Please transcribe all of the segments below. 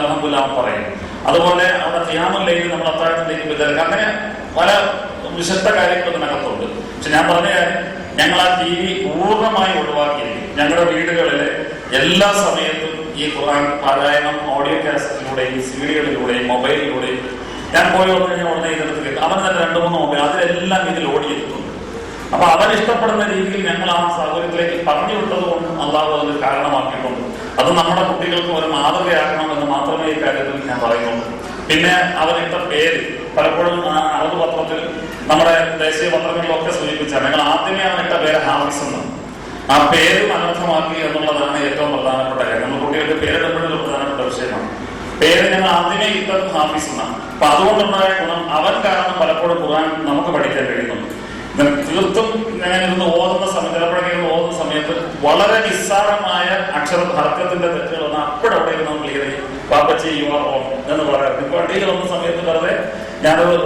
അൽഹംദുലില്ലാഹ് പറയും. അതുപോലെ അവിടെ ഖിയാമുൽ-ലൈൽ നമ്മൾ അത്താഴത്തിലേക്ക് വിതരണം, അങ്ങനെ പല വിശുദ്ധ കാര്യങ്ങൾ ഇതിനകത്തുണ്ട്. പക്ഷെ ഞാൻ പറഞ്ഞ കാര്യം, ഞങ്ങൾ ആ TV പൂർണ്ണമായി ഒഴിവാക്കിയിരിക്കും. ഞങ്ങളുടെ വീടുകളിലെ എല്ലാ സമയത്തും ഈ ഖുർആൻ പാരായണം ഓഡിയോ കാസറ്റിലൂടെയും CD-കളിലൂടെയും മൊബൈലിലൂടെയും ഞാൻ പോയി വന്നു കഴിഞ്ഞാൽ ഉടനെ ഇതിനകത്ത് കേൾക്കും. അവൻ തന്നെ 2-3 മൊബൈൽ അതിലെല്ലാം ഇതിൽ ഓടിയെത്തുന്നുണ്ട്. അപ്പൊ അവൻ ഇഷ്ടപ്പെടുന്ന രീതിയിൽ ഞങ്ങൾ ആ സൗകര്യത്തിലേക്ക് പറഞ്ഞു വിട്ടത് കൊണ്ട് അള്ളാഹു അതിന് കാരണമാക്കിയിട്ടുണ്ട്. അത് നമ്മുടെ കുട്ടികൾക്ക് ഒരു മാതൃകയാക്കണമെന്ന് മാത്രമേ ഈ കാര്യത്തിൽ ഞാൻ പറയുന്നുള്ളൂ. പിന്നെ അവരിട്ട പേര് പലപ്പോഴും അറബ് പത്രത്തിൽ നമ്മുടെ ദേശീയ പത്രങ്ങളിലൊക്കെ സൂചിപ്പിച്ചാണ്. ഞങ്ങൾ ആദ്യമേ അവനിട്ട പേര് ഹാഫിസ് എന്ന്. ആ പേര് അനർത്ഥമാക്കി എന്നുള്ളതാണ് ഏറ്റവും പ്രധാനപ്പെട്ട കാര്യം. നമ്മൾ കുട്ടികൾക്ക് പേരിടുമ്പോഴൊരു പ്രധാനപ്പെട്ട വിഷയമാണ്. പേര് ഞങ്ങൾ ആദ്യമേ ഇട്ടത് ഹാഫിസ് എന്നാണ്. അപ്പൊ അതുകൊണ്ടുണ്ടായ ഗുണം അവൻ കാരണം പലപ്പോഴും ഖുർആൻ നമുക്ക് പഠിക്കാൻ കഴിയുന്നുണ്ട്. തീർത്തും ഞാൻ ഇരുന്ന് ഓതുന്ന സമയത്ത്, ചിലപ്പോഴൊക്കെ ഓതുന്ന സമയത്ത് വളരെ നിസ്സാരമായ ഹർക്കത്തിന്റെ തെറ്റുകൾ വന്നാൽ അപ്പോഴവിടെ ഇരുന്ന് ക്ലിയർ ചെയ്യും. പാപ്പച്ചി യു ആർ ഓൺ എന്ന് പറയാം. ഇപ്പൊ വണ്ടിയിൽ വന്ന സമയത്ത് വെറുതെ ഞാനൊരു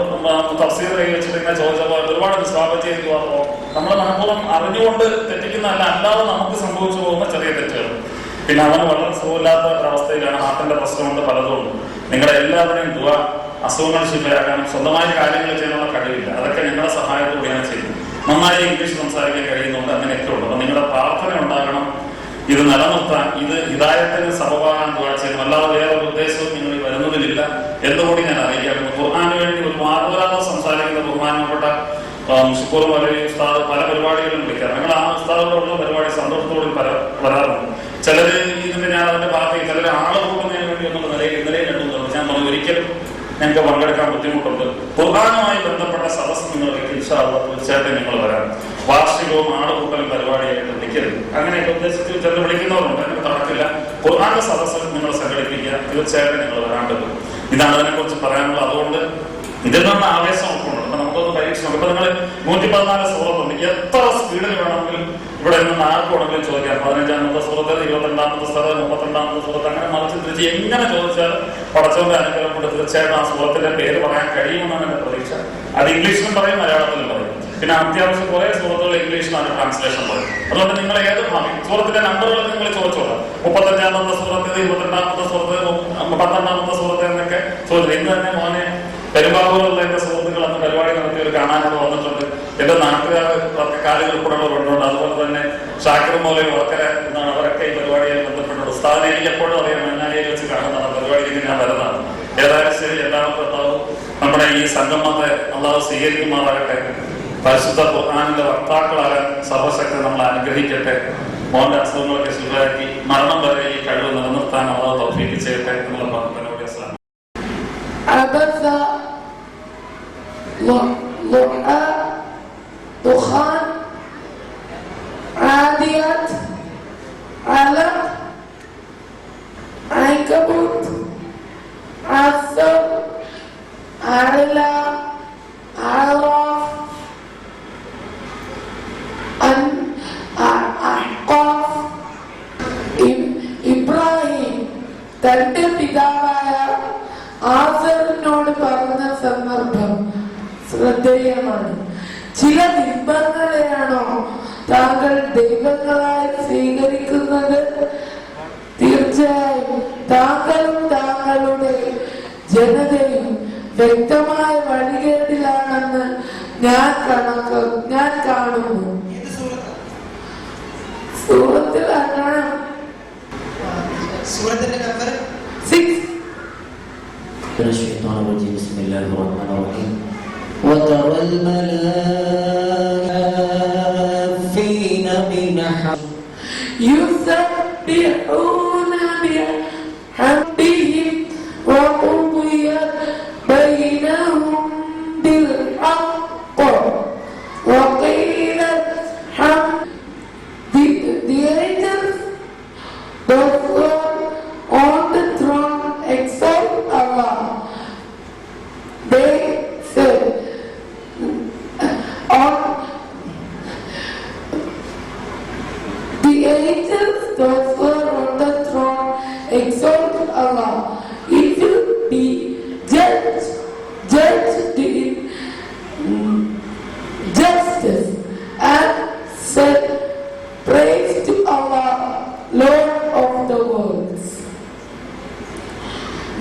തഫ്സീർ കൈ വെച്ചിട്ട് ഇങ്ങനെ ചോദിച്ചപ്പോൾ ഒരുപാട് പാപ്പച്ചി യു ആർ ഓൺ. നമ്മൾ മനഃപൂർവ്വം അറിഞ്ഞുകൊണ്ട് തെറ്റിക്കുന്നതല്ല, അല്ലാതെ നമുക്ക് സംഭവിച്ചു പോകുന്ന ചെറിയ തെറ്റുകൾ. പിന്നെ അവന് വളരെ സുഖമില്ലാത്ത ഒരവസ്ഥയിലാണ്, ഹാർട്ടിന്റെ പ്രശ്നമുണ്ട്, പലതുണ്ട്. നിങ്ങളുടെ എല്ലാവരുടെയും ദുആ അസുഖങ്ങൾ ശിഫയാക്കാനും സ്വന്തമായ കാര്യങ്ങൾ ചെയ്യാനുള്ള കഴിവില്ല. അതൊക്കെ ഞങ്ങളുടെ സഹായത്തോടെയാണ് ചെയ്യുന്നത്. നന്നായി ഇംഗ്ലീഷ് സംസാരിക്കാൻ കഴിയുന്നുണ്ട്, അങ്ങനെയൊക്കെ ഉള്ളു. അപ്പൊ നിങ്ങളുടെ പ്രാർത്ഥന ഉണ്ടാകണം, ഇത് നിലനിർത്താൻ, ഇത് ഹിദായത്തിന് സബബാകാൻ ദുആ ചെയ്യണം. അല്ലാതെ വേറെ ഒരു ഉദ്ദേശവും നിങ്ങൾ വരുന്നതിലില്ല എന്നുകൂടി ഞാൻ അറിയിക്കാറുണ്ട്. ഖുർആന് വേണ്ടി ഒരു മാതൃകാതെ സംസാരിക്കുന്ന ബഹുമാനപ്പെട്ട ഷുക്കൂർ മൗലവി ഉസ്താദ് പല പരിപാടികളും വിളിക്കാം. ഞങ്ങൾ ആ ഉസ്താദോടുള്ള പരിപാടി സന്തോഷത്തോടും വരാറുണ്ട്. ചിലര് ഇതിന്റെ ഞാൻ അതിന്റെ ഭാഗത്ത് ചിലർ ആള് കൂടുന്നതിന് വേണ്ടി എന്നുള്ള നിലയിൽ ഇന്നലെയും കണ്ടു. ഞാൻ പറഞ്ഞു ഒരിക്കലും ഞങ്ങൾക്ക് പങ്കെടുക്കാൻ ബുദ്ധിമുട്ടുണ്ട്. ഖുർആനുമായി ബന്ധപ്പെട്ട സദസ്സ് നിങ്ങൾക്ക് ഇൻഷാ അല്ലാഹ് തീർച്ചയായിട്ടും നിങ്ങൾ വരാം. വാർഷികവും ആളുകൂട്ടലും പരിപാടിയായിട്ട് വിളിക്കരുത്. അങ്ങനെയൊക്കെ ഉദ്ദേശിച്ച് ചിലർ വിളിക്കുന്നവരുണ്ട്, എനിക്ക് തടക്കില്ല. ഖുർആന്റെ സദസ്സ് നിങ്ങൾ സംഘടിപ്പിക്കുക, തീർച്ചയായിട്ടും നിങ്ങൾ വരാണ്ടത്. ഇതാണ് അതിനെക്കുറിച്ച് പറയാനുള്ളത്. അതുകൊണ്ട് ഇതിൽ നിന്ന് ആവേശം ഉൾക്കൊണ്ടു. അപ്പൊ നമുക്കൊന്ന് പരീക്ഷണം. ഇപ്പൊ നിങ്ങൾ 114 സൂറത്തുണ്ട്, എത്ര സ്പീഡിൽ വേണമെങ്കിലും ഇവിടെ നിന്ന് ആർക്ക് വേണമെങ്കിലും ചോദിക്കാം. 15-ാമത്തെ സൂറത്ത്, 22-ാമത്തെ സൂറത്ത്, 32-ാമത്തെ സൂറത്ത്, അങ്ങനെ മറിച്ച് തിരിച്ച് എങ്ങനെ ചോദിച്ചാൽ പടച്ചവന്റെ അനുഗ്രഹം കൊണ്ട് തീർച്ചയായിട്ടും ആ സൂറത്തിന്റെ പേര് പറയാൻ കഴിയുമെന്നാണ് എന്റെ പ്രതീക്ഷ. അത് ഇംഗ്ലീഷിലും പറയും, മലയാളത്തിലും പറയും. പിന്നെ അത്യാവശ്യം കുറെ സൂറത്തുകൾ ഇംഗ്ലീഷിലാണ് ട്രാൻസ്ലേഷൻ പറയും. അതുകൊണ്ട് നിങ്ങൾ ഏത് ഭാഗം സൂറത്തിന്റെ നമ്പറുകൾ നിങ്ങൾ ചോദിച്ചോളാം. 35-ാമത്തെ സൂറത്ത്, 22-ാമത്തെ സൂറത്ത്, 12-ാമത്തെ സൂറത്ത് എന്നൊക്കെ ചോദിച്ചു. ഇന്ന് തന്നെ മോനെ പെരുമ്പാവൂരുള്ള എന്റെ സുഹൃത്തുക്കൾ അന്ന് പരിപാടി നടത്തിയവർ കാണാനോട് വന്നിട്ടുണ്ട്. എന്റെ നാട്ടുകാർ കാലുകൾ കൂടെ കൊണ്ടുണ്ട്. അതുപോലെ തന്നെ ഷാക്കിർ മൗലവി വർക്കര എന്നാണ്, അവരൊക്കെ ഈ പരിപാടിയായി ബന്ധപ്പെട്ടുണ്ട്. ഉസ്താദിനെ എനിക്ക് എപ്പോഴും അറിയാം, മന്നാലിയിൽ വെച്ച് കാണുന്നതാണ്, പരിപാടിയിലേക്ക് ഞാൻ വരുന്നതാണ്. ഏതായാലും ശരി, എല്ലാവർക്കും കർത്താവ് നമ്മുടെ ഈ സംഗമത്തെ അള്ളാഹു സ്വീകരിക്കുമാറാകട്ടെ. പരിശുദ്ധ ഖുർആനിന്റെ വക്താക്കളാകാൻ സർവശക്തി നമ്മളെ അനുഗ്രഹിക്കട്ടെ. മോന്റെ അസുഖങ്ങളൊക്കെ ശരിയാക്കി മരണം വരെ ഈ കഴിവ് നിലനിർത്താൻ അള്ളാഹു തൗഫീഖ് ചെയ്യട്ടെ എന്നുള്ള പ്രാർത്ഥനയോടെ دخان عاديات علق عنكبوت عصر أعلى أعراف أحقاف ഇബ്രാഹിം തന്റെ പിതാവായ ആസറിനോട് പറഞ്ഞ സന്ദർഭം ശ്രദ്ധേയമാണ്. ചില ബിംബങ്ങളെയാണോ താങ്കൾ ദൈവങ്ങളായി സ്വീകരിക്കുന്നത്? തീർച്ചയായും താങ്കളും താങ്കളുടെ ജനതയും വ്യക്തമായ വഴികേടിലാണെന്ന് ഞാൻ കാണുന്നു. സൂറത്തിൽ കാണാം. സൂറത്തിന്റെ number 6. بسم الله الرحمن الرحيم وترى الملائكة من يسبحون بحمدهم وقضي بينهم بالحق وقيل الحمد. The angels on the throne exalt Allah. They said, the angels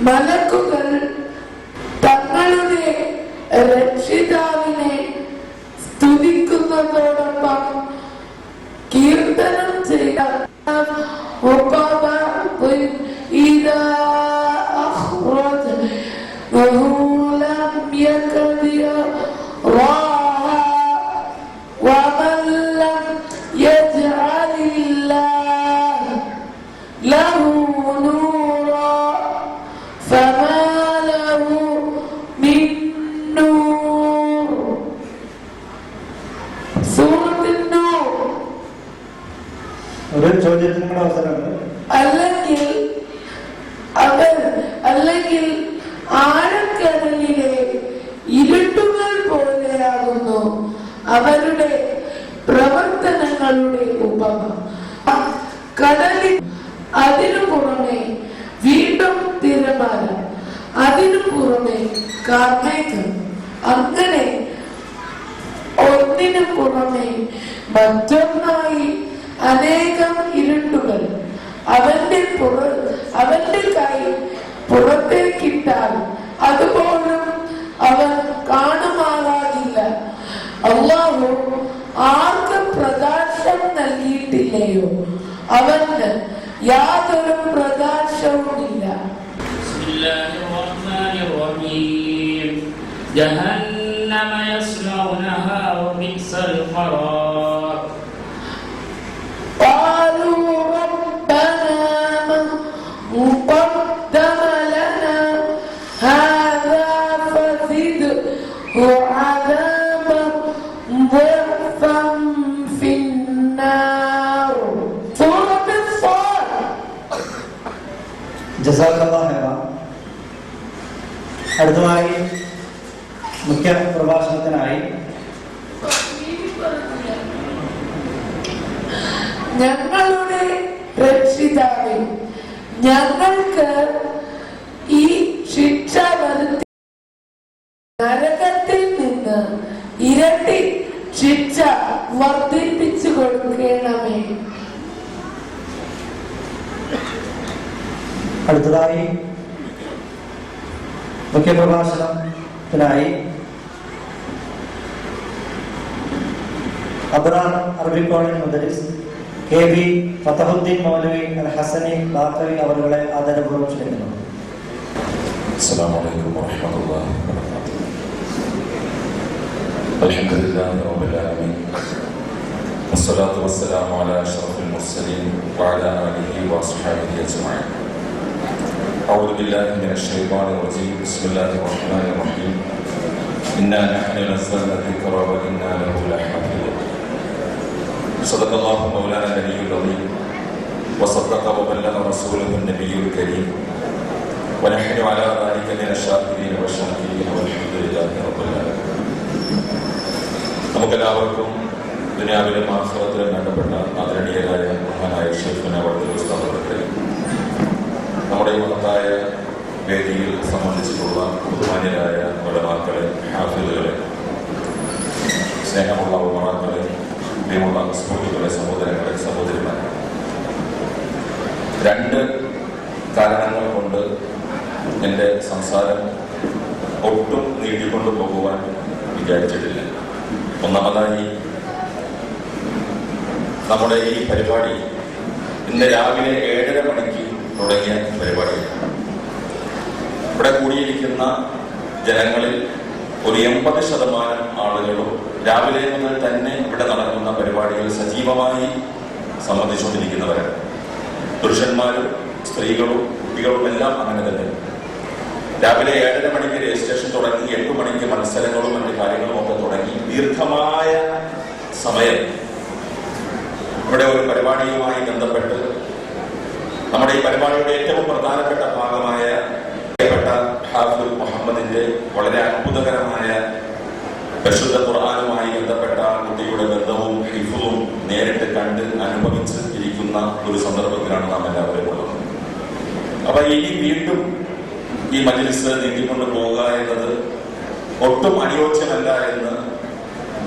മലക്കുകൾ തങ്ങളുടെ രക്ഷിതാവിനെ സ്തുതിക്കുന്നതോടൊപ്പം കീർത്തനം ചെയ്ത ഒരു ചോദ്യത്തിനുള്ള അവസരമുണ്ട്. അല്ലെങ്കിൽ ആഴക്കടലിലെ ഇരുട്ടുകൾ പോലെയാകുന്നു അവരുടെ പ്രവർത്തനങ്ങളുടെ ഉപമ. കടലിൽ അതിനു പുറമെ വീണ്ടും തിരമാല, അതിനു പുറമെ കാർമേഘം, അങ്ങനെ ഒന്നിനു പുറമെ മറ്റൊന്നായി അനേകം ഇരുട്ടുകൾ. അവന്റെ കൈ പുറത്തേക്കിട്ടാൽ അതുപോലും അവൻ കാണുമാറാകില്ല. അല്ലാഹു ആർക്ക് പ്രകാശം നൽകിയിട്ടില്ലയോ അവന് യാതൊരു പ്രകാശവുമില്ല. جهنم يصلونها وبئس القرار قالوا ربنا من قدم لنا هذا فزده عذابا ضعفا في النار. سورة الصاد. ജസാക്കല്ലാഹ് ഖൈറ. അടുത്തതായി മുഖ്യ പ്രഭാഷണത്തിനായി ഞങ്ങളുടെ രക്ഷിതാവേ, ഞങ്ങൾക്ക് ഈ ശിക്ഷ വരുത്തി നരകത്തിൽ നിന്ന് ഇരട്ടി ശിക്ഷ വർദ്ധിപ്പിച്ചു കൊടുക്കണമേ. അടുത്തതായി മുഖ്യ പ്രഭാഷണത്തിനായി Abrar Arabic college മുദരിസ് KB. Fathahuddeen മൗലവി അൽ ഹസനി ബാക്കവി അവരുടെ ആദരപൂർവ്വം ക്ഷണിക്കുന്നു. അസ്സലാമു അലൈക്കും വറഹ്മത്തുള്ളാഹി വബറകാതുഹു. അൽഹംദുലില്ലാഹി റബ്ബിൽ ആലമീൻ വസ്സലാത്തു വസ്സലാമു അലാ അഷ്റഫിൽ മുർസലീൻ വഅലാ ആലിഹി വഅസ്ഹാബിഹി അജ്മഈൻ. അഊദു ബില്ലാഹി മിനശ് ശൈത്വാനിർ റജീം. ബിസ്മില്ലാഹിർ റഹ്മാനിർ റഹീം. ഇന്നാ നഹ്നു നസ്സൽനാ ദിക്റ വ ഇന്നാ ലഹു ലഹാഫിദൂൻ. സദഖല്ലാഹു മൗലാനാ നബിയ്യുൽ അദീം വസദ്ദഖ വബല്ലഗ റസൂലുഹു നബിയ്യുൽ കരീം ونحن على ذلك من الشاكرين والشاكرين والحمد لله رب العالمين. നമുക്കെല്ലാവർക്കും ദുനിയാവിലും ആഖിറത്തിലും വേണ്ടപ്പെട്ട ആദരണീയരായ മഹാനായ ശൈഖുനാ വഅദുൽ ഉസ്താദ് നമ്മുടെ ഈ മഹത്തായ വേദിയിൽ സംബന്ധിച്ചിട്ടുള്ള ബഹുമാന്യരായ ഉലമാക്കളെ, ഹാഫിളുകളെ, സ്നേഹമുള്ള ഉമറാക്കളെ, പ്രിയമുള്ള സുഹൃത്തുക്കളെ, സഹോദരങ്ങളെ, സഹോദരിമാരെ, രണ്ട് കാരണങ്ങൾ കൊണ്ട് എൻ്റെ സംസാരം ഒട്ടും നീട്ടിക്കൊണ്ടു പോകുവാൻ വിചാരിച്ചിട്ടില്ല. ഒന്നാമതായി, നമ്മുടെ ഈ പരിപാടി ഇന്ന് രാവിലെ 7:30 മണിക്ക് തുടങ്ങിയ പരിപാടിയാണ്. ഇവിടെ കൂടിയിരിക്കുന്ന ജനങ്ങളിൽ ഒരു 80% ആളുകളും രാവിലെ മുതൽ തന്നെ ഇവിടെ നടക്കുന്ന പരിപാടികൾ സജീവമായി സംബന്ധിച്ചുകൊണ്ടിരിക്കുന്നവരാണ്. പുരുഷന്മാരും സ്ത്രീകളും കുട്ടികളും എല്ലാം അങ്ങനെ തന്നെ. രാവിലെ 7:30 മണിക്ക് രജിസ്ട്രേഷൻ തുടങ്ങി 8 മണിക്ക് മത്സരങ്ങളും മറ്റു കാര്യങ്ങളും ഒക്കെ തുടങ്ങി ദീർഘമായ സമയം ഇവിടെ ഒരു പരിപാടിയുമായി ബന്ധപ്പെട്ട് നമ്മുടെ ഈ പരിപാടിയുടെ ഏറ്റവും പ്രധാനപ്പെട്ട ഭാഗമായ പ്രിയപ്പെട്ട ഹാഫിദ് മുഹമ്മദിന്റെ വളരെ അത്ഭുതകരമായ പരിശുദ്ധ ഖുർആനുമായി ബന്ധപ്പെട്ട കുട്ടിയുടെ ബന്ധവും ഹിഫ്ളും നേരിട്ട് കണ്ട് അനുഭവിച്ച് ഇരിക്കുന്ന ഒരു സന്ദർഭത്തിലാണ് നാം എല്ലാവരും ഉള്ളത്. അപ്പൊ ഇനി വീണ്ടും ഈ മജ്‌ലിസ് നീട്ടിക്കൊണ്ട് പോവുക എന്നത് ഒട്ടും അനുയോജ്യമല്ല എന്ന്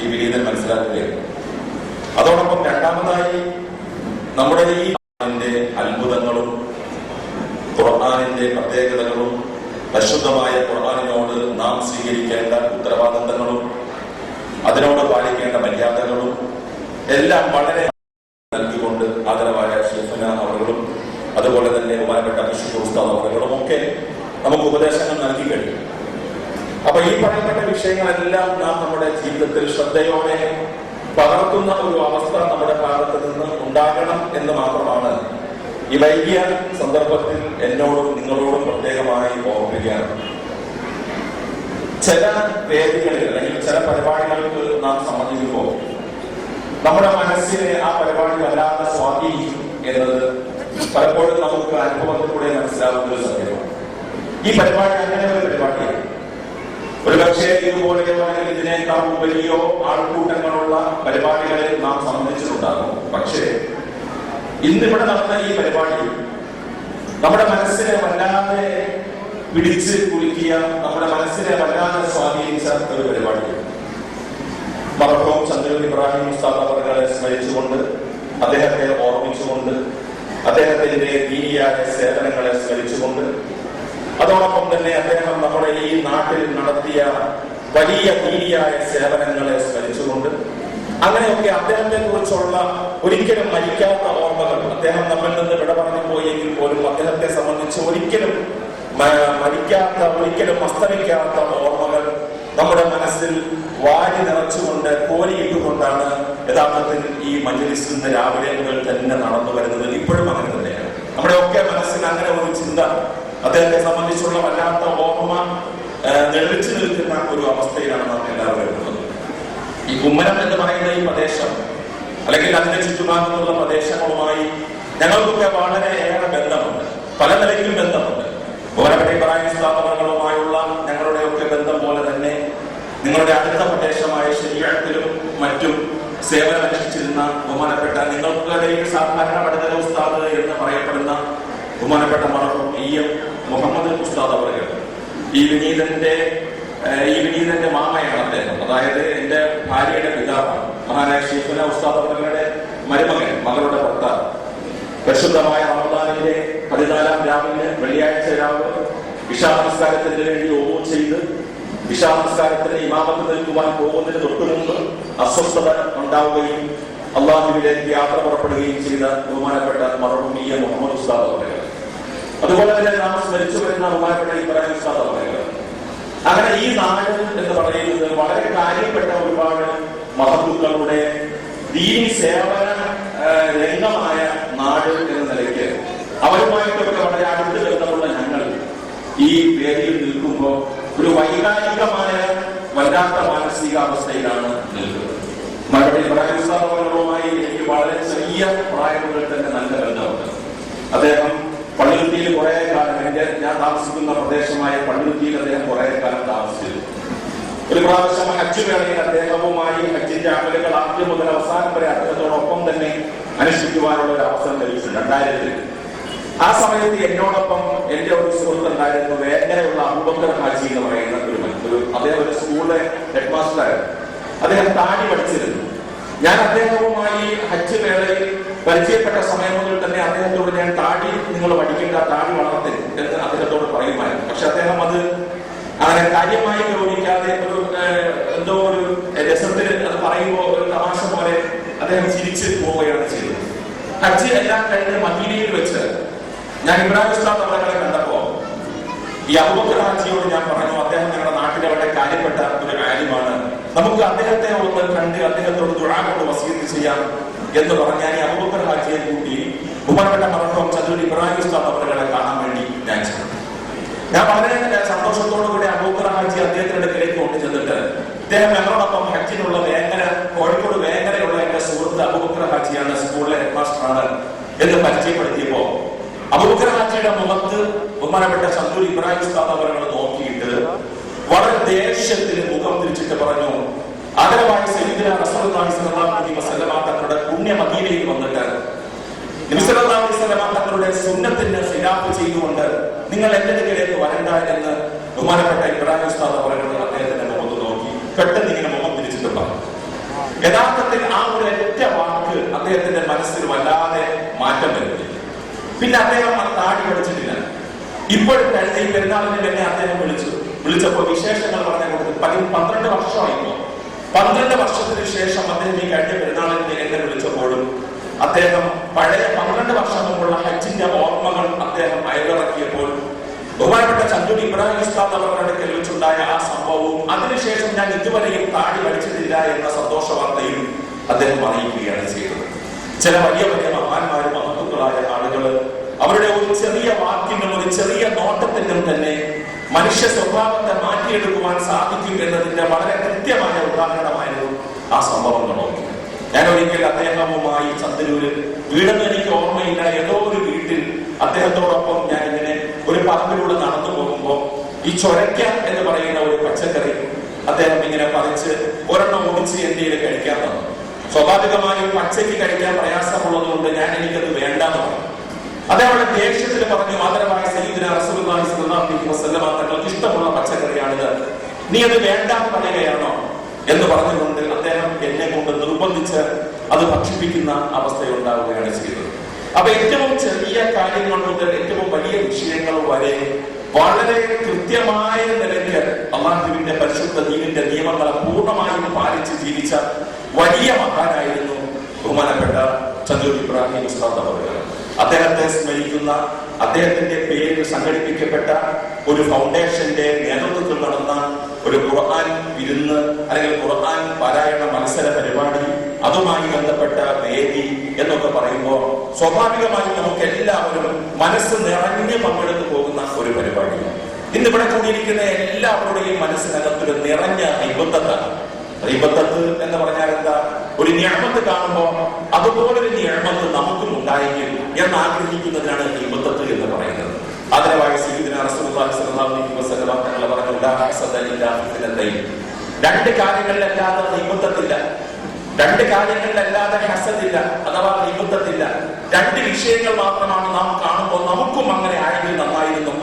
ഈ വിനീതൻ മനസ്സിലാക്കുകയാണ്. അതോടൊപ്പം രണ്ടാമതായി നമ്മുടെ ഈ അത്ഭുതങ്ങളും ഖുർആനിന്റെ പ്രത്യേകതകളും പരിശുദ്ധമായ ഖുർആനിനോട് നാം സ്വീകരിക്കേണ്ട ഉത്തരവാദിത്തങ്ങളും അതിനോട് പാലിക്കേണ്ട മര്യാദകളും എല്ലാം വളരെ നൽകിക്കൊണ്ട് ആദരവായ ഷെയ്ഖുന അവர்களுം അതുപോലെ തന്നെ ബഹുമാനപ്പെട്ട ബഷീർ ഉസ്താദ് അവர்களுം ഒക്കെ നമുക്ക് ഉപദേശങ്ങൾ നൽകി കഴിഞ്ഞു. അപ്പൊ ഈ പറയപ്പെട്ട വിഷയങ്ങളെല്ലാം നാം നമ്മുടെ ജീവിതത്തിൽ ശ്രദ്ധയോടെ പകർത്തുന്ന ഒരു അവസ്ഥ നമ്മുടെ ഭാഗത്ത് നിന്ന് ഉണ്ടാകണം എന്ന് മാത്രമാണ് ഈ വൈകിയ സന്ദർഭത്തിൽ എന്നോടും നിങ്ങളോടും പ്രത്യേകമായി ഓർമ്മിപ്പിക്കാറ്. ചില വേദികളിൽ അല്ലെങ്കിൽ ചില പരിപാടികൾക്ക് നാം സംബന്ധിക്കുമ്പോൾ നമ്മുടെ മനസ്സിനെ ആ പരിപാടി വല്ലാതെ സ്വാധീനിക്കും എന്നത് പലപ്പോഴും നമുക്ക് അനുഭവത്തിലൂടെ മനസ്സിലാവുന്ന ഒരു സത്യമാണ്. ഈ പരിപാടി അങ്ങനെ ഒരു പരിപാടിയാണ്. ഒരുപക്ഷെ ഇതുപോലെയോ അല്ലെങ്കിൽ ഇതിനേക്കാൾ വലിയോ ആൾക്കൂട്ടങ്ങളുള്ള പരിപാടികളിൽ നാം സംബന്ധിച്ചിട്ടുണ്ടാകും. പക്ഷേ ഇന്നിവിടെ നടന്ന ഈ പരിപാടി നമ്മുടെ മനസ്സിനെ വല്ലാതെ പിടിച്ച് കുലുക്കിയ, നമ്മുടെ മനസ്സിനെ വല്ലാതെ സ്വാധീനിച്ച ഒരു പരിപാടിയാണ്. മർഹൂം ചന്ദ്രൻ ഇബ്രാഹിം ഉസ്താദ് അവരെ സ്മരിച്ചുകൊണ്ട്, അദ്ദേഹത്തെ ഓർമ്മിച്ചുകൊണ്ട്, അദ്ദേഹത്തിന്റെ ദീനിയായ സേവനങ്ങളെ സ്മരിച്ചുകൊണ്ട്, അതോടൊപ്പം തന്നെ അദ്ദേഹം നമ്മുടെ ഈ നാട്ടിൽ നടത്തിയ വലിയ ദീനിയായ സേവനങ്ങളെ സ്മരിച്ചുകൊണ്ട്, അങ്ങനെയൊക്കെ അദ്ദേഹത്തെ കുറിച്ചുള്ള ഒരിക്കലും മരിക്കാത്ത ഓർമ്മകൾ, അദ്ദേഹം നമ്മിൽ നിന്ന് വിട പറഞ്ഞു പോയെങ്കിൽ പോലും അദ്ദേഹത്തെ സംബന്ധിച്ച് ഒരിക്കലും മരിക്കാത്ത, ഒരിക്കലും അസ്തമിക്കാത്ത ഓർമ്മകൾ നമ്മുടെ മനസ്സിൽ വാരി നിറച്ചുകൊണ്ട് കോരിയിട്ടുകൊണ്ടാണ് യഥാർത്ഥത്തിൽ ഈ മജ്‌ലിസിന്റെ രാവിലെ മുതൽ തന്നെ നടന്നു വരുന്നത്. ഇപ്പോഴും അങ്ങനെ തന്നെയാണ്. നമ്മുടെ ഒക്കെ മനസ്സിൽ അങ്ങനെ ഒരു ചിന്ത, അദ്ദേഹത്തെ സംബന്ധിച്ചുള്ള വല്ലാത്ത ഓർമ്മ നിഴലിച്ചു നിൽക്കുന്ന ഒരു അവസ്ഥയിലാണ് നാം എല്ലാവരും ഉള്ളത്. ഈ കുമ്മനം എന്ന് പറയുന്ന ഈ പ്രദേശം അല്ലെങ്കിൽ അതിന്റെ ചുറ്റുഭാഗത്തുള്ള പ്രദേശങ്ങളുമായി ഞങ്ങൾക്കൊക്കെ വളരെ ഏറെ ബന്ധമുണ്ട്, പല നിലയിലും ബന്ധമുണ്ട്. ബഹുമാനപ്പെട്ട ഇബ്രാഹിം ഉസ്താദ് അവர்களுമായുള്ള ഞങ്ങളുടെയൊക്കെ ബന്ധം പോലെ തന്നെ നിങ്ങളുടെ അടുത്ത പ്രദേശമായ ശരീഅത്തിലും മറ്റും സേവനമനുഷ്ഠിച്ചിരുന്ന ബഹുമാനപ്പെട്ട നിങ്ങൾക്കിടയിൽ സാധാരണ പണ്ഡിത ഉസ്താദ് എന്ന് പറയപ്പെടുന്ന ബഹുമാനപ്പെട്ട മർഹൂം മുഹമ്മദ് ഉസ്താദ് അവர்கள், ഈ വിനീതന്റെ മാമയാണ് അദ്ദേഹം. അതായത് എന്റെ ഭാര്യയുടെ പിതാവാണ്. മഹാനായ ഷെയ്ഖുന ഉസ്താദ് അവരുടെ മരുമകൻ, മകളുടെ ഭർത്താവ്. പരിശുദ്ധമായ റമദാനിന്റെ 14-ാം രാവിലെ വെള്ളിയാഴ്ച രാവ് ഇശാ നമസ്കാരത്തിന് വേണ്ടി ഓവൂ ചെയ്ത് ഇശാ നമസ്കാരത്തിന് ഇമാമത്ത് നിൽക്കുവാൻ പോകുന്നതിന് തൊട്ടുമുമ്പ് അസ്വസ്ഥത ഉണ്ടാവുകയും അള്ളാഹുവിലേക്ക് യാത്ര പുറപ്പെടുകയും ചെയ്ത ബഹുമാനപ്പെട്ട മർഹൂം മുഹമ്മദ് ഉസ്താദ് അവர்கள், അതുപോലെ തന്നെ നാം സ്മരിച്ചു വരുന്ന ബഹുമാനപ്പെട്ട ഇബ്രാഹിം ഉസ്താദ് അവர்கள். അങ്ങനെ ഈ നാട് എന്ന് പറയുന്നത് വളരെ കാര്യപ്പെട്ട ഒരുപാട് മഹത്തുക്കളുടെ ദീനി സേവന രംഗമായ നാട് എന്ന നിലയ്ക്ക് അവരുമായിട്ടൊക്കെ വളരെ അടുത്ത് ബന്ധമുള്ള ഞങ്ങൾ ഈ വേദിയിൽ നിൽക്കുമ്പോൾ ഒരു വൈകാരികമായ വല്ലാത്ത മാനസികാവസ്ഥയിലാണ് നിൽക്കുന്നത്. മറുപടി ഇബ്രാഹിം ഉസ്താദ് അവர்களுമായി എനിക്ക് വളരെ ചെറിയ പ്രായം മുതൽ തന്നെ നല്ല ബന്ധമുണ്ട്. അദ്ദേഹം പള്ളിക്കുത്തിയിൽ കുറെ കാലം, ഞാൻ താമസിക്കുന്ന പ്രദേശമായ പള്ളിക്കുത്തിയിൽ അദ്ദേഹം കുറെ കാലം താമസിച്ചിരുന്നു. ഒരു പ്രാവശ്യം ഹജ്ജ് വേളയിൽ അദ്ദേഹവുമായി ഹജ്ജിന്റെ അമലുകൾ ആദ്യം മുതൽ അവസാനം വരെ അദ്ദേഹത്തോടൊപ്പം തന്നെ അനുഷ്ഠിക്കുവാനുള്ള ഒരു അവസരം ലഭിച്ചിട്ടുണ്ട് 2000-ൽ. ആ സമയത്ത് എന്നോടൊപ്പം എന്റെ ഒരു സുഹൃത്ത് ഉണ്ടായിരുന്നു, വേങ്ങരയുള്ള അബൂബക്കർ ഹാജി എന്ന് പറയുന്ന അദ്ദേഹം ഒരു സ്കൂളിലെ ഹെഡ് മാസ്റ്ററായിരുന്നു. അദ്ദേഹം താടി പഠിച്ചിരുന്നു. ഞാൻ അദ്ദേഹവുമായി ഹജ്ജ് വേളയിൽ പരിചയപ്പെട്ട സമയം മുതൽ തന്നെ അദ്ദേഹത്തോട് ഞാൻ താടി നിങ്ങൾ പഠിക്കേണ്ട, താടി വളർത്തരുത് എന്ന് അദ്ദേഹത്തോട് പറയുമായിരുന്നു. പക്ഷെ അദ്ദേഹം അത് അങ്ങനെ കാര്യമായി ഗൗരവിക്കാതെ എന്തോ ഒരു രസത്തിന് അത് പറയുമ്പോൾ ഒരു തമാശ പോലെ അദ്ദേഹം ചിരിച്ച് പോവുകയാണ് ചെയ്തത്. ഹജ്ജ് എല്ലാം കഴിഞ്ഞ് മദീനയിൽ വെച്ച് ഞാൻ ഇബ്രാഹിം ഉസ്താദ് അവരെ കണ്ടപ്പോ ഈ അബൂബക്കർ ഹാജിയോട് ഞാൻ പറഞ്ഞു, അദ്ദേഹം ഞങ്ങളുടെ നാട്ടിലെ വളരെ കാര്യപ്പെട്ട ഒരു കാര്യമാണ്, നമുക്ക് അദ്ദേഹത്തെ ഒന്ന് കണ്ട് അദ്ദേഹത്തോട് ദുആ കൊണ്ട് വസീയത്ത് ചെയ്യാം എന്ന് പറഞ്ഞാൽ ഈ അബൂബക്കർ ഹാജിയെ കൂട്ടി ബഹുമാനപ്പെട്ട മർഹൂം ചന്ദ്രൻ ഇബ്രാഹിം ഉസ്താദ് അവരെ കാണാൻ വേണ്ടി ഞാൻ വളരെ സന്തോഷത്തോടു കൂടി അബൂബക്കർ ഹാജി അദ്ദേഹത്തിന്റെ അടുക്കലേക്ക് കൊണ്ട് ചെന്നിട്ട് ഇദ്ദേഹം ഞങ്ങളോടൊപ്പം ഹജ്ജിനുള്ള വേങ്ങര, കോഴിക്കോട് വേങ്ങരയുള്ള എന്റെ സുഹൃത്ത് അബൂബക്കർ ഹാജിയാണ്, സ്കൂളിലെ ഹെഡ് മാസ്റ്ററാണ് എന്ന് പരിചയപ്പെടുത്തിയപ്പോ അബൂബക്കർ ഹാജിയുടെ മുഖത്ത് ബഹുമാനപ്പെട്ട ചന്ദ്രൻ ഇബ്രാഹിം ഉസ്താദ് അവരെ നോക്കിയിട്ട് വളരെ ദേഷ്യത്തിൽ മുഖം തിരിച്ചിട്ട് പറഞ്ഞു, ആദരവായി സയ്യിദുനാ റസൂലുള്ളാഹി സ്വല്ലല്ലാഹു അലൈഹി വസല്ലം തങ്ങളുടെ പുണ്യ മദീനയിൽ വന്നിട്ട് നബി സല്ലല്ലാഹു അലൈഹി വസല്ലം തങ്ങളുടെ സുന്നത്തിന് ഖിലാഫ് ചെയ്തുകൊണ്ട് നിങ്ങൾ എന്റെ അടുക്കലേക്ക് വരണ്ട എന്ന് ബഹുമാനപ്പെട്ട ഇബ്രാഹിം ഉസ്താദ് അവരുടെ അദ്ദേഹത്തിന്റെ മുഖത്ത് നോക്കി പെട്ടെന്ന് ഇങ്ങനെ മുഖം തിരിച്ചിട്ട് പറഞ്ഞു. യഥാർത്ഥത്തിൽ ആ ഒരു ഒറ്റ വാക്ക് അദ്ദേഹത്തിന്റെ മനസ്സിൽ വല്ലാതെ മാറ്റം വരുത്തി. പിന്നെ അദ്ദേഹം ആ താടി പഠിച്ചിട്ടില്ല. ഇപ്പോഴത്തെ ഈ പെരുന്നാളിന് എന്നെ അദ്ദേഹം വിളിച്ചപ്പോൾ വിശേഷങ്ങൾ പറഞ്ഞ കൊടുത്ത് 12 വർഷമായിപ്പോ 12 വർഷത്തിന് ശേഷം അദ്ദേഹം ഈ കഴിഞ്ഞ പെരുന്നാളിന് എന്നെ വിളിച്ചപ്പോഴും അദ്ദേഹം പഴയ 12 വർഷം മുമ്പുള്ള ഹജ്ജിന്റെ ഓർമ്മകൾ അദ്ദേഹം അയവിറക്കിയപ്പോൾ ബഹുമാനപ്പെട്ട ചന്ദ്രൻ ഇബ്രാഹിം ഉസ്താദ് അവരുടെ അടുക്കൽ വെച്ചുണ്ടായ ആ സംഭവവും അതിനുശേഷം ഞാൻ ഇതുവരെയും താടി വലിച്ചിട്ടില്ല എന്ന സന്തോഷ വാർത്തയും അദ്ദേഹം അറിയിക്കുകയാണ് ചെയ്തത്. ചില വലിയ വലിയ മഹാന്മാരും മഹത്തുക്കളായ ആളുകൾ അവരുടെ ഒരു ചെറിയ വാക്യങ്ങൾ ഒരു ചെറിയ നോട്ടത്തിലും തന്നെ മനുഷ്യ സ്വഭാവത്തെ മാറ്റിയെടുക്കുവാൻ സാധിക്കും എന്നതിന്റെ വളരെ കൃത്യമായ ഉദാഹരണമായിരുന്നു ആ സംഭവങ്ങളൊക്കെ. ഞാൻ ഒരിക്കൽ അദ്ദേഹവുമായി ചന്ദ്രൂരിൽ വീടെന്ന് എനിക്ക് ഓർമ്മയില്ല, ഏതോ ഒരു വീട്ടിൽ അദ്ദേഹത്തോടൊപ്പം ഞാൻ ഇങ്ങനെ ഒരു പറമ്പിലൂടെ നടന്നു പോകുമ്പോ ഈ ചൊരയ്ക്ക എന്ന് പറയുന്ന ഒരു പച്ചക്കറി അദ്ദേഹം ഇങ്ങനെ പറിച്ച് ഒരെണ്ണം ഒടിച്ച് എന്റെ കഴിക്കാൻ തന്നു. സ്വാഭാവികമായും പച്ചയ്ക്ക് കഴിക്കാൻ പ്രയാസമുള്ളത് കൊണ്ട് എനിക്കത് വേണ്ടാന്ന് പറഞ്ഞു. അതേപോലെ ദേഷ്യത്തിൽ പറഞ്ഞു, ആദരവായ സയ്യിദുനാ റസൂലുള്ളാഹി സ്വല്ലല്ലാഹു അലൈഹി വസല്ലം തങ്ങൾക്ക് ഇഷ്ടമുള്ള പച്ചക്കറിയാണിത്, നീ അത് വേണ്ടാന്ന് പറയുകയാണോ എന്ന് പറഞ്ഞുകൊണ്ട് അദ്ദേഹം എന്നെ കൊണ്ട് നിർബന്ധിച്ച് അത് ഭക്ഷിപ്പിക്കുന്ന അവസ്ഥയുണ്ടാവുകയാണ് ചെയ്തത്. അപ്പൊ ഏറ്റവും ചെറിയ കാര്യങ്ങൾ മുതൽ ഏറ്റവും വലിയ വിഷയങ്ങൾ വരെ വളരെ കൃത്യമായ നിലയ്ക്ക് അല്ലാഹുവിന്റെ പരിശുദ്ധ ദീനിന്റെ നിയമങ്ങളെ പൂർണ്ണമായും പാലിച്ച് ജീവിച്ച വലിയ മഹാനായിരുന്നു ബഹുമാനപ്പെട്ട ചന്ദ്രൻ ഇബ്രാഹിം ഉസ്താദ് അവറുകൾ. അദ്ദേഹത്തെ സ്മരിക്കുന്ന, അദ്ദേഹത്തിന്റെ പേരിൽ സംഘടിപ്പിക്കപ്പെട്ട ഒരു ഫൗണ്ടേഷന്റെ നേതൃത്വത്തിൽ നടന്ന ഒരു ഖുർആൻ വിരുന്ന് അല്ലെങ്കിൽ ഖുർആൻ പാരായണ മത്സര പരിപാടി, അതുമായി ബന്ധപ്പെട്ട വേദി എന്നൊക്കെ പറയുമ്പോൾ സ്വാഭാവികമായും നമുക്ക് എല്ലാവരും മനസ്സ് നിറഞ്ഞ് പങ്കെടുത്തു പോകുന്ന ഒരു പരിപാടിയാണ്. ഇന്നിവിടെ കൂടിയിരിക്കുന്ന എല്ലാവരുടെയും മനസ്സിനകത്തൊരു നിറഞ്ഞ ഇബദ്ദത്താണ്. ഇബദ്ദത്ത് എന്ന് പറഞ്ഞാൽ എന്താ? ഒരു നിഅമത്ത് കാണുമ്പോ അതുപോലൊരു നിഅമത്ത് നമുക്കും ഉണ്ടായെങ്കിൽ എന്ന് ആഗ്രഹിക്കുന്നതിനാണ് ഇബദ്ദത്ത് എന്ന് പറയുന്നത്. ആദരവായ സയ്യിദുനാ റസൂലുള്ളാഹി സ്വല്ലല്ലാഹു അലൈഹി വസല്ലം തങ്ങൾ പറഞ്ഞു, ലാ ഹസദ ഇല്ലാ ഫിത്നതൈൻ. 2 കാര്യങ്ങളിലല്ലാതെ ഇബദ്ദത്തില്ല, 2 കാര്യങ്ങളിലല്ലാതെ ഹസദില്ല അഥവാ ഇബദ്ദത്തില്ല. 2 വിഷയങ്ങൾ മാത്രമാണ് നാം കാണുമ്പോൾ നമുക്കും അങ്ങനെ ആയെങ്കിൽ നന്നായിരുന്നു,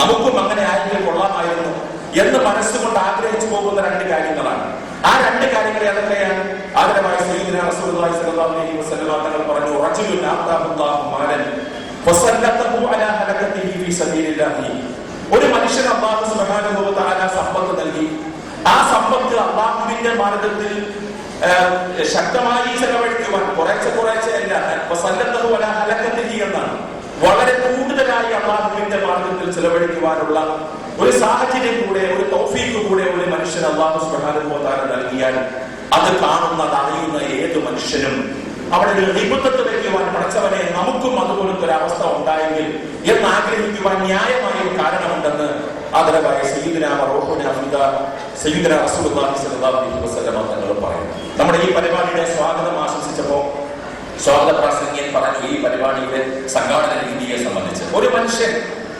നമുക്കും അങ്ങനെ ആയെങ്കിൽ കൊള്ളാമായിരുന്നു എന്ന് മനസ്സുകൊണ്ട് ആഗ്രഹിച്ചു പോകുന്ന 2 കാര്യങ്ങളാണ്. ആ 2 കാര്യങ്ങൾ ഏതൊക്കെയാണ്? ആദരവായ സയ്യിദുനാ റസൂലുള്ളാഹി സ്വല്ലല്ലാഹു അലൈഹി വസല്ലം തങ്ങൾ പറഞ്ഞു, റജുലുൻ ആതാഹുല്ലാഹു മാലൻ ഫസല്ലതഹു അലാ ഹലകതിഹി ഫീ സബീലില്ലാഹി. ഒരു മനുഷ്യന് അല്ലാഹു സുബ്ഹാനഹു വ തആല സമ്പത്ത് നൽകി, ആ സമ്പത്ത് അല്ലാഹുവിന്റെ മാർഗ്ഗത്തിൽ ശക്തമായി ചെലവഴിക്കുവാൻ കുറേശ്ശെ അല്ല, ഫസല്ലതഹു അലാ ഹലകതിഹി എന്നാണ്, വളരെ കൂടുതലായി അല്ലാഹുവിന്റെ മാർഗ്ഗത്തിൽ ചെലവഴിക്കുവാനുള്ള ഒരു സാഹചര്യം കൂടെ, ഒരു തൗഫീഖ് കൂടെ ഒരു മനുഷ്യൻ അല്ലാഹു സുബ്ഹാനഹു വ തആല നൽകിയാൽ അത് കാണുന്ന അറിയുന്ന ഏത് മനുഷ്യനും അവിടെ ഒരു ഇബദ്ദത്ത് വയ്ക്കുവാൻ, പടച്ചവനെ നമുക്കും അതുപോലത്തെ ഒരു അവസ്ഥ ഉണ്ടായെങ്കിൽ എന്ന് ആഗ്രഹിക്കുവാൻ ന്യായമായ ഒരു കാരണമുണ്ടെന്ന് ആദരവായ സയ്യിദുനാ റൂഹുനാ ഫിദാ സയ്യിദുനാ റസൂലുള്ളാഹി സ്വല്ലല്ലാഹു അലൈഹി വസല്ലം തങ്ങൾ പറയുന്നു. നമ്മുടെ ഈ പരിപാടിയുടെ സ്വാഗതം ആശംസിച്ചപ്പോ സ്വാഗത പ്രാസംഗികൻ പറഞ്ഞു ഈ പരിപാടിയുടെ സംഘാടന രീതിയെ സംബന്ധിച്ച്. ഒരു മനുഷ്യൻ,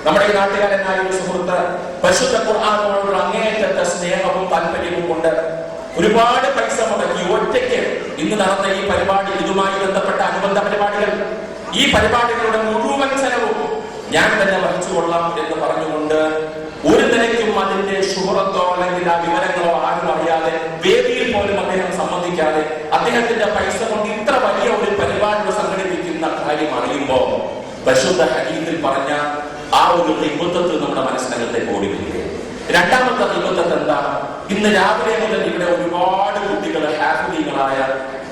നമ്മുടെ ഈ നാട്ടുകാരനായ ഒരു സുഹൃത്ത്, പരിശുദ്ധ ഖുർആനോടുള്ള അങ്ങേയറ്റത്തെ സ്നേഹവും താല്പര്യവും കൊണ്ട് ഒരുപാട് പൈസ മുടക്കി ഒറ്റയ്ക്ക് ഇന്ന് നടന്ന ഈ പരിപാടി, ഇതുമായി ബന്ധപ്പെട്ട അനുബന്ധ പരിപാടികൾ, ഈ പരിപാടികളുടെ മുഴുവൻ ചെലവും ഞാൻ തന്നെ വഹിച്ചുകൊള്ളാം എന്ന് പറഞ്ഞുകൊണ്ട് ഒരു നിലയ്ക്കും അതിന്റെ ശുഹ്റത്തോ അല്ലെങ്കിൽ ആ വിവരങ്ങളോ ആരും അറിയാതെ, വേദിയിൽ പോലും അദ്ദേഹം സമ്മതിക്കാതെ അദ്ദേഹത്തിന്റെ പൈസ കൊണ്ട് ഇത്ര വലിയ ഒരു പരിപാടി സംഘടിപ്പിക്കുന്ന കാര്യം അറിയുമ്പോ പരിശുദ്ധ ഹദീസിൽ പറഞ്ഞ ആ ഒരു ഇബദ്ദത്ത് നമ്മുടെ മനസ്സിനകത്തേക്ക് ഓടി വരികയാണ്. രണ്ടാമത്തെ ഇബദ്ദത്ത് എന്താ? ഇന്ന് രാവിലെ മുതൽ ഇവിടെ ഒരുപാട് കുട്ടികൾ ഹാഫിളീങ്ങളായ,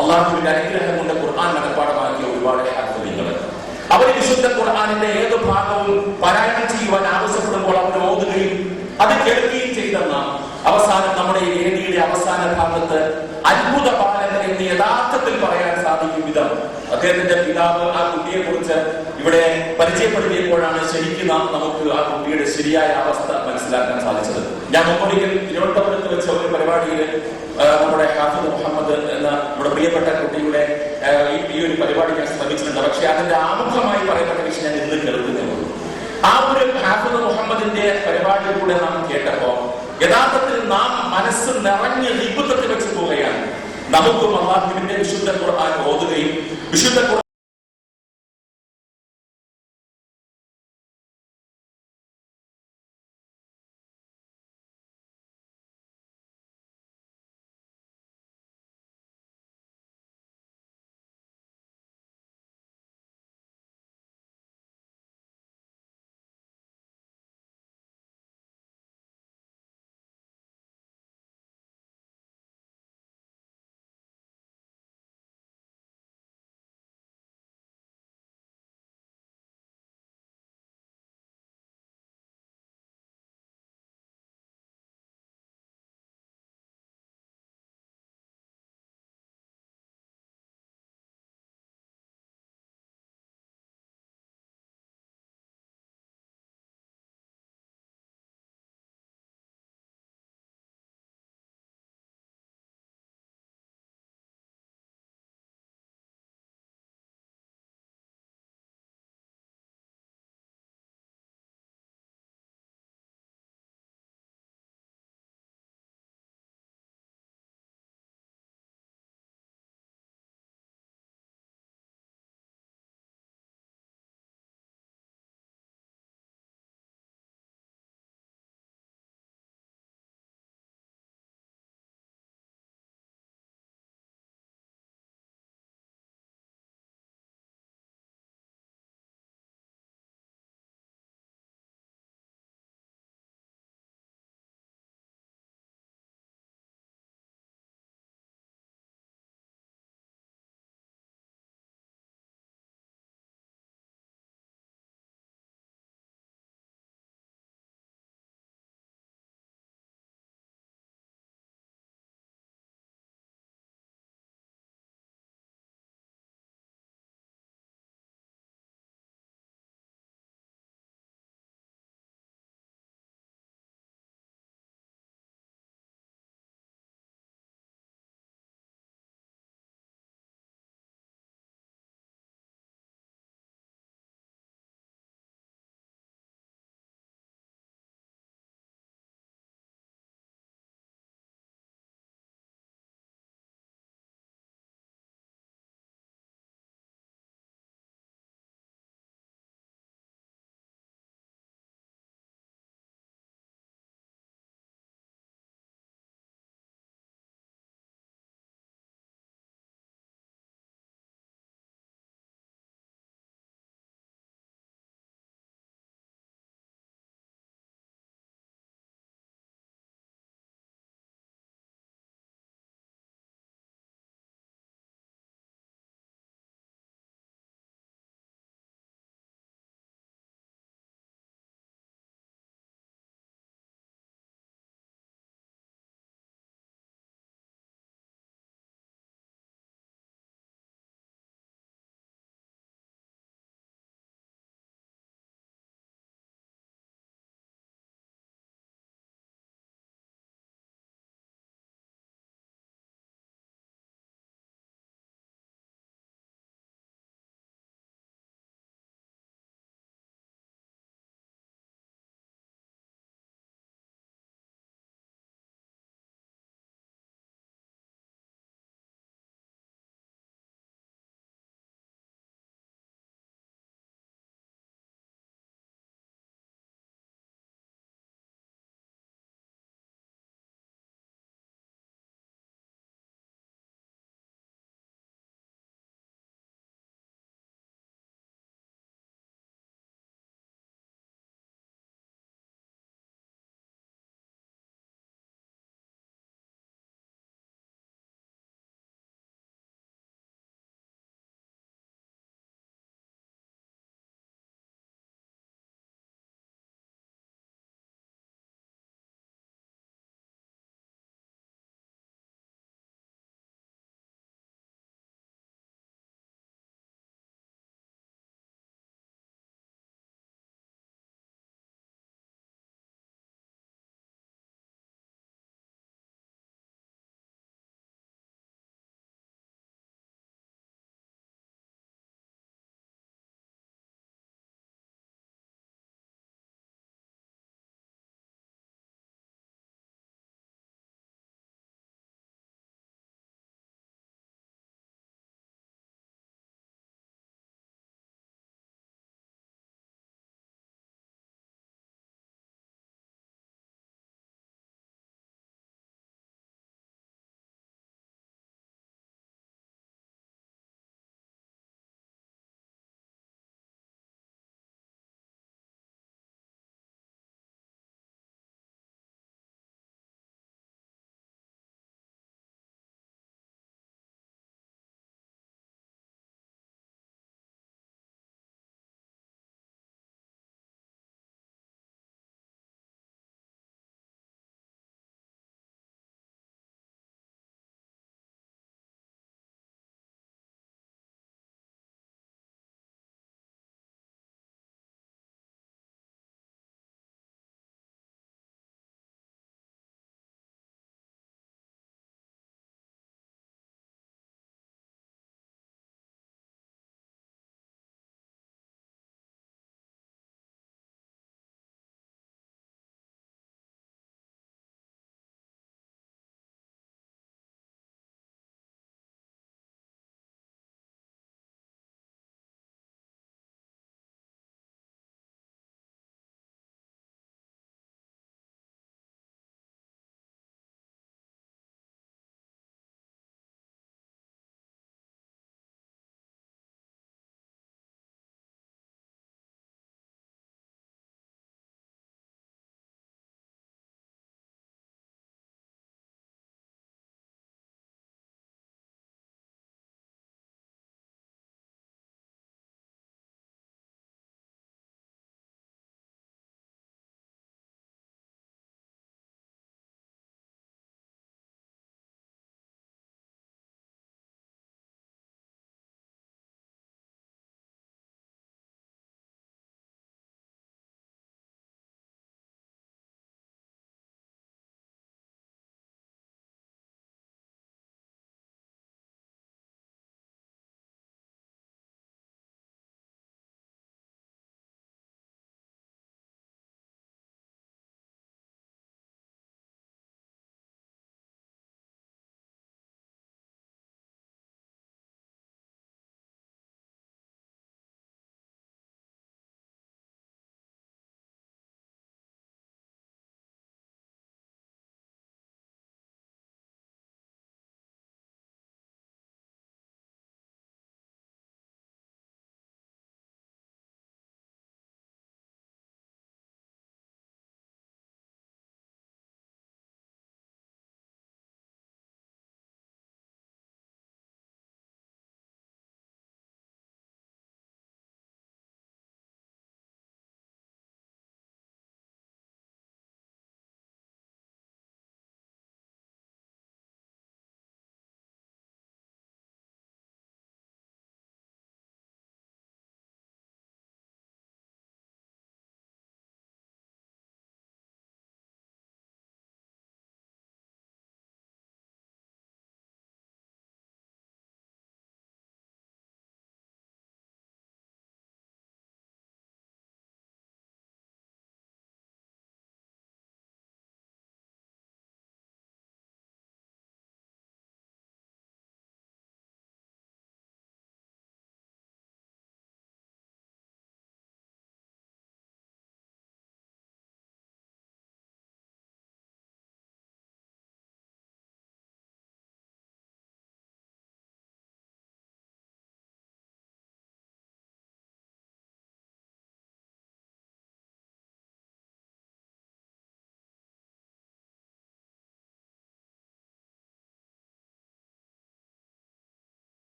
അല്ലാഹുവിന്റെ അനുഗ്രഹം കൊണ്ട് ഖുർആൻ മനഃപ്പാഠമാക്കിയ ഒരുപാട് ഹാഫിളീങ്ങൾ, അവർ വിശുദ്ധ ഖുർആനിന്റെ ഏത് ഭാഗവും പാരായണം ചെയ്യുവാൻ ആവശ്യപ്പെടുമ്പോൾ അവർ ഓതുകയും അത് കേൾക്കുകയും ചെയ്തെന്ന അവസാനം നമ്മുടെ ഈ വേദിയുടെ അവസാന ഭാഗത്ത് അത്ഭുത ബാലൻ എന്ന് യഥാർത്ഥത്തിൽ പറയാൻ സാധിക്കും വിധം അദ്ദേഹത്തിന്റെ പിതാവ് ആ കുട്ടിയെ കുറിച്ച് ഇവിടെ പരിചയപ്പെടുത്തിയപ്പോഴാണ് ശരിക്കും നമുക്ക് ആ കുട്ടിയുടെ ശരിയായ അവസ്ഥ മനസ്സിലാക്കാൻ സാധിച്ചത്. ഞാൻ മുമ്പൊരിക്കൽ തിരുവനന്തപുരത്ത് വെച്ച ഒരു പരിപാടിയിൽ നമ്മുടെ ഹാഫിദ് മുഹമ്മദ് എന്ന നമ്മുടെ പ്രിയപ്പെട്ട കുട്ടിയുടെ ഈ ഒരു പരിപാടി ഞാൻ ശ്രമിച്ചിട്ടുണ്ട്. പക്ഷെ അതിന്റെ ആമുഖമായി പറയപ്പെട്ട വിഷയം ഞാൻ ഇന്ന് കേൾക്കുന്നേ ഉള്ളൂ. ആ ഒരു ഹാഫിദ് മുഹമ്മദിന്റെ പരിപാടിയിലൂടെ നാം കേട്ടപ്പോ യഥാർത്ഥത്തിൽ നാം മനസ്സ് നിറഞ്ഞ് ഇബദ്ദത്ത് വെച്ച് പോവുകയാണ്. നമുക്കും അല്ലാഹുവിന്റെ വിശുദ്ധ ഖുർആൻ ഓതുകയും വിശുദ്ധ